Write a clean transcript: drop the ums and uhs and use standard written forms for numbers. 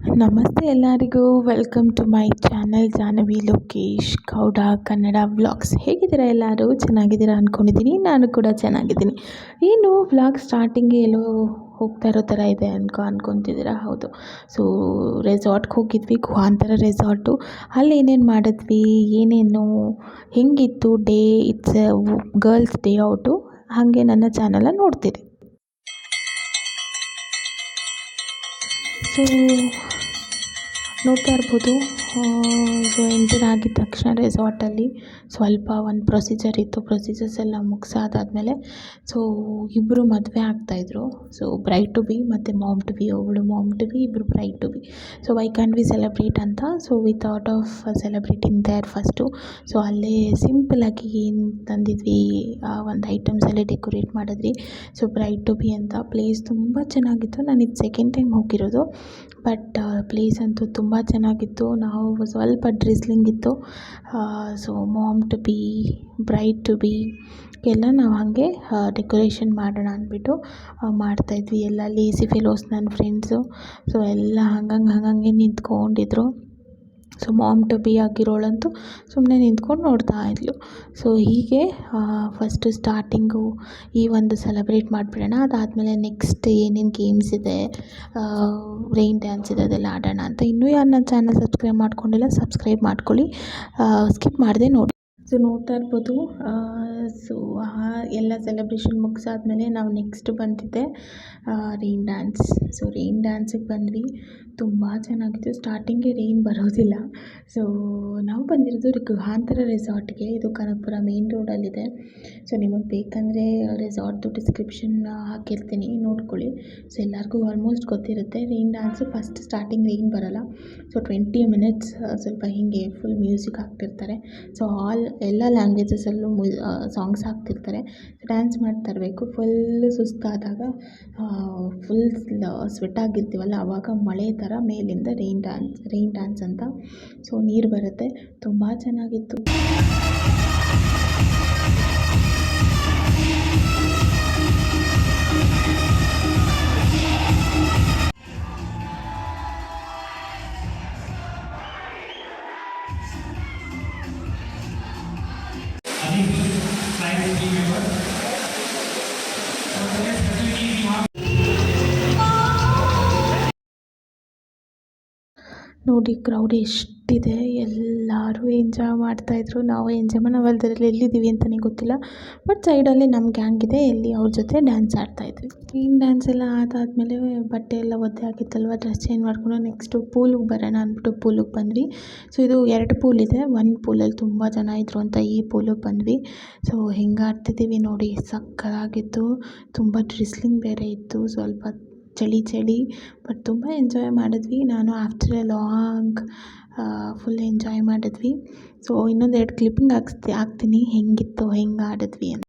ನಮಸ್ತೆ ಎಲ್ಲರಿಗೂ, welcome to my channel Janavilokeshgowda Kannada vlogs. ಹೇಗಿದ್ದೀರಾ ಎಲ್ಲರೂ? ಚೆನ್ನಾಗಿದ್ದೀರಾ ಅಂದ್ಕೊಂಡಿದ್ದೀನಿ. ನಾನು ಕೂಡ ಚೆನ್ನಾಗಿದ್ದೀನಿ. ಏನು ವ್ಲಾಗ್ ಸ್ಟಾರ್ಟಿಂಗ್ಗೆ ಎಲ್ಲೋ ಹೋಗ್ತಾ ಇರೋ ಥರ ಇದೆ ಅನ್ಕೊತಿದ್ದೀರಾ? ಹೌದು. ಸೊ ರೆಸಾರ್ಟ್ಗೆ ಹೋಗಿದ್ವಿ, ಗುಹಾಂತರ ರೆಸಾರ್ಟು. ಅಲ್ಲಿ ಏನೇನು ಮಾಡಿದ್ವಿ, ಏನೇನು ಹೆಂಗಿತ್ತು day, it's girls day out. ಹಾಗೆ ನನ್ನ ಚಾನಲ ನೋಡ್ತೀರಿ. ಸೊ ನೋಡ್ತಾ ಇರ್ಬೋದು. ಸೊ ಎಂಟರ್ ಆಗಿದ ತಕ್ಷಣ ರೆಸಾರ್ಟಲ್ಲಿ ಸ್ವಲ್ಪ ಒಂದು ಪ್ರೊಸೀಜರ್ ಇತ್ತು. ಪ್ರೊಸೀಜರ್ಸ್ ಎಲ್ಲ ಮುಗಿಸಾದಾದ್ಮೇಲೆ ಸೊ ಇಬ್ಬರು ಮದುವೆ ಆಗ್ತಾಯಿದ್ರು. ಸೊ ಬ್ರೈಡ್ ಟು ಬಿ ಮತ್ತು ಮಾಮ್ ಟು ಬಿ. ಒಬ್ಬಳು ಮಾಮ್ ಟು ಬಿ, ಇಬ್ಬರು bride to be. So why can we celebrate ಅಂತ. So we thought of celebrating their first. So ಅಲ್ಲೇ ಸಿಂಪಲಾಗಿ ಏನು ತಂದಿದ್ವಿ, ಒಂದು ಐಟಮ್ಸಲ್ಲೇ ಡೆಕೋರೇಟ್ ಮಾಡಿದ್ವಿ. ಸೊ ಬ್ರೈಡ್ ಟು ಬಿ ಅಂತ. ಪ್ಲೇಸ್ ತುಂಬ ಚೆನ್ನಾಗಿತ್ತು. ನಾನು ಇದು ಸೆಕೆಂಡ್ ಟೈಮ್ ಹೋಗಿರೋದು, ಬಟ್ ಪ್ಲೇಸ್ ಅಂತೂ ತುಂಬ ಚೆನ್ನಾಗಿತ್ತು. ನಾವು ಸ್ವಲ್ಪ ಡ್ರಿಸ್ಲಿಂಗ್ ಇತ್ತು. So mom to be, bride to B ಎಲ್ಲ ನಾವು ಹಾಗೆ ಡೆಕೋರೇಷನ್ ಮಾಡೋಣ ಅಂದ್ಬಿಟ್ಟು ಮಾಡ್ತಾಯಿದ್ವಿ. ಎಲ್ಲ ಲೇಸಿ ಫೆಲೋಸ್ ನನ್ನ ಫ್ರೆಂಡ್ಸು. ಸೊ ಎಲ್ಲ ಹಂಗಂಗೆ ನಿಂತ್ಕೊಂಡಿದ್ರು. ಸೊ ಮಾಮ್ ಟು ಬಿ ಆಗಿರೋಳಂತೂ ಸುಮ್ಮನೆ ನಿಂತ್ಕೊಂಡು ನೋಡ್ತಾ ಇದ್ಲು. ಸೊ ಹೀಗೆ ಫಸ್ಟು ಸ್ಟಾರ್ಟಿಂಗು ಈ ಒಂದು ಸೆಲೆಬ್ರೇಟ್ ಮಾಡಿಬಿಡೋಣ. ಅದಾದಮೇಲೆ ನೆಕ್ಸ್ಟ್ ಏನೇನು ಗೇಮ್ಸ್ ಇದೆ, ರೈನ್ ಡ್ಯಾನ್ಸ್ ಇದೆ, ಅದೆಲ್ಲ ಆಡೋಣ ಅಂತ. ಇನ್ನೂ ಯಾರು ನನ್ನ ಚಾನಲ್ ಸಬ್ಸ್ಕ್ರೈಬ್ ಮಾಡ್ಕೊಂಡಿಲ್ಲ, ಸಬ್ಸ್ಕ್ರೈಬ್ ಮಾಡ್ಕೊಳ್ಳಿ. ಸ್ಕಿಪ್ ಮಾಡಿದೆ ನೋಡಿ. ಸೊ ನೋಡ್ತಾ ಇರ್ಬೋದು. ಸೊ ಎಲ್ಲ ಸೆಲೆಬ್ರೇಷನ್ ಮುಗಿಸಾದ್ಮೇಲೆ ನಾವು ನೆಕ್ಸ್ಟ್ ಬಂದಿದ್ದೆ ರೈನ್ ಡ್ಯಾನ್ಸ್. ಸೊ ರೈನ್ ಡ್ಯಾನ್ಸಿಗೆ ಬಂದ್ವಿ. ತುಂಬ ಚೆನ್ನಾಗಿತ್ತು. ಸ್ಟಾರ್ಟಿಂಗ್ಗೆ ರೈನ್ ಬರೋದಿಲ್ಲ. ಸೊ ನಾವು ಬಂದಿರೋದು ಗುಹಾಂತರ ರೆಸಾರ್ಟ್ಗೆ. ಇದು ಕನಕಪುರ ಮೇನ್ ರೋಡಲ್ಲಿದೆ. ಸೊ ನಿಮಗೆ ಬೇಕಂದರೆ ರೆಸಾರ್ಟ್ದು ಡಿಸ್ಕ್ರಿಪ್ಷನ್ ಹಾಕಿರ್ತೀನಿ, ನೋಡ್ಕೊಳ್ಳಿ. ಸೊ ಎಲ್ಲರಿಗೂ ಆಲ್ಮೋಸ್ಟ್ ಗೊತ್ತಿರುತ್ತೆ. Rain dance first starting rain ಬರೋಲ್ಲ. ಸೊ 20 ಮಿನಿಟ್ಸ್ ಸ್ವಲ್ಪ ಹೀಗೆ ಫುಲ್ ಮ್ಯೂಸಿಕ್ ಹಾಕ್ತಿರ್ತಾರೆ. ಸೊ ಎಲ್ಲ ಲ್ಯಾಂಗ್ವೇಜಸಲ್ಲೂ ಸಾಂಗ್ಸ್ ಹಾಕ್ತಿರ್ತಾರೆ. ಡ್ಯಾನ್ಸ್ ಮಾಡ್ತಾ ಇರಬೇಕು. ಫುಲ್ ಸುಸ್ತಾದಾಗ ಫುಲ್ ಸ್ವೆಟ್ ಆಗಿರ್ತೀವಲ್ಲ, ಆವಾಗ ಮಳೆ ಥರ ಮೇಲಿಂದ ರೈನ್ ಡ್ಯಾನ್ಸ್ ಅಂತ. ಸೊ ನೀರು ಬರುತ್ತೆ. ತುಂಬ ಚೆನ್ನಾಗಿತ್ತು. ನೋಡಿ ಕ್ರೌಡ್ ಎಷ್ಟಿದೆ. ಎಲ್ಲರೂ ಎಂಜಾಯ್ ಮಾಡ್ತಾಯಿದ್ರು. ನಾವು ಎಂಜಾಯ್ ನಾವು ಅಲ್ದರಲ್ಲಿ ಎಲ್ಲಿದ್ದೀವಿ ಅಂತಲೇ ಗೊತ್ತಿಲ್ಲ. ಬಟ್ ಸೈಡಲ್ಲಿ ನಮ್ಮ ಗ್ಯಾಂಗ್ ಇದೆ, ಎಲ್ಲಿ ಅವ್ರ ಜೊತೆ ಡ್ಯಾನ್ಸ್ ಆಡ್ತಾಯಿದ್ವಿ. ರೈನ್ ಡ್ಯಾನ್ಸ್ ಎಲ್ಲ ಆದಾದಮೇಲೆ ಬಟ್ಟೆ ಎಲ್ಲ ಒದ್ದೆ ಆಗಿತ್ತಲ್ವ, ಡ್ರೆಸ್ ಚೇಂಜ್ ಮಾಡ್ಕೊಂಡು ನೆಕ್ಸ್ಟು ಪೂಲಿಗೆ ಬರೋಣ ಅಂದ್ಬಿಟ್ಟು ಪೂಲಿಗೆ ಬಂದ್ವಿ. ಸೊ ಇದು 2 ಪೂಲ್ ಇದೆ. ಒಂದು ಪೂಲಲ್ಲಿ ತುಂಬ ಜನ ಇದ್ದರು ಅಂತ ಈ ಪೂಲಿಗೆ ಬಂದ್ವಿ. ಸೊ ಹೆಂಗೆ ಆಡ್ತಿದ್ದೀವಿ ನೋಡಿ, ಸಕ್ಕತ್ತಾಗಿತ್ತು. ತುಂಬ ಡ್ರಿಸ್ಲಿಂಗ್ ಬೇರೆ ಇತ್ತು, ಸ್ವಲ್ಪ ಚಳಿ ಬಟ್ ತುಂಬ ಎಂಜಾಯ್ ಮಾಡಿದ್ವಿ. ನಾನು after A long full enjoy ಮಾಡಿದ್ವಿ. ಸೊ ಇನ್ನೊಂದು 2 ಕ್ಲಿಪ್ಪಿಂಗ್ ಹಾಕ್ತೀನಿ, ಹೆಂಗಿತ್ತು, ಹೆಂಗೆ ಆಡಿದ್ವಿ ಅಂತ.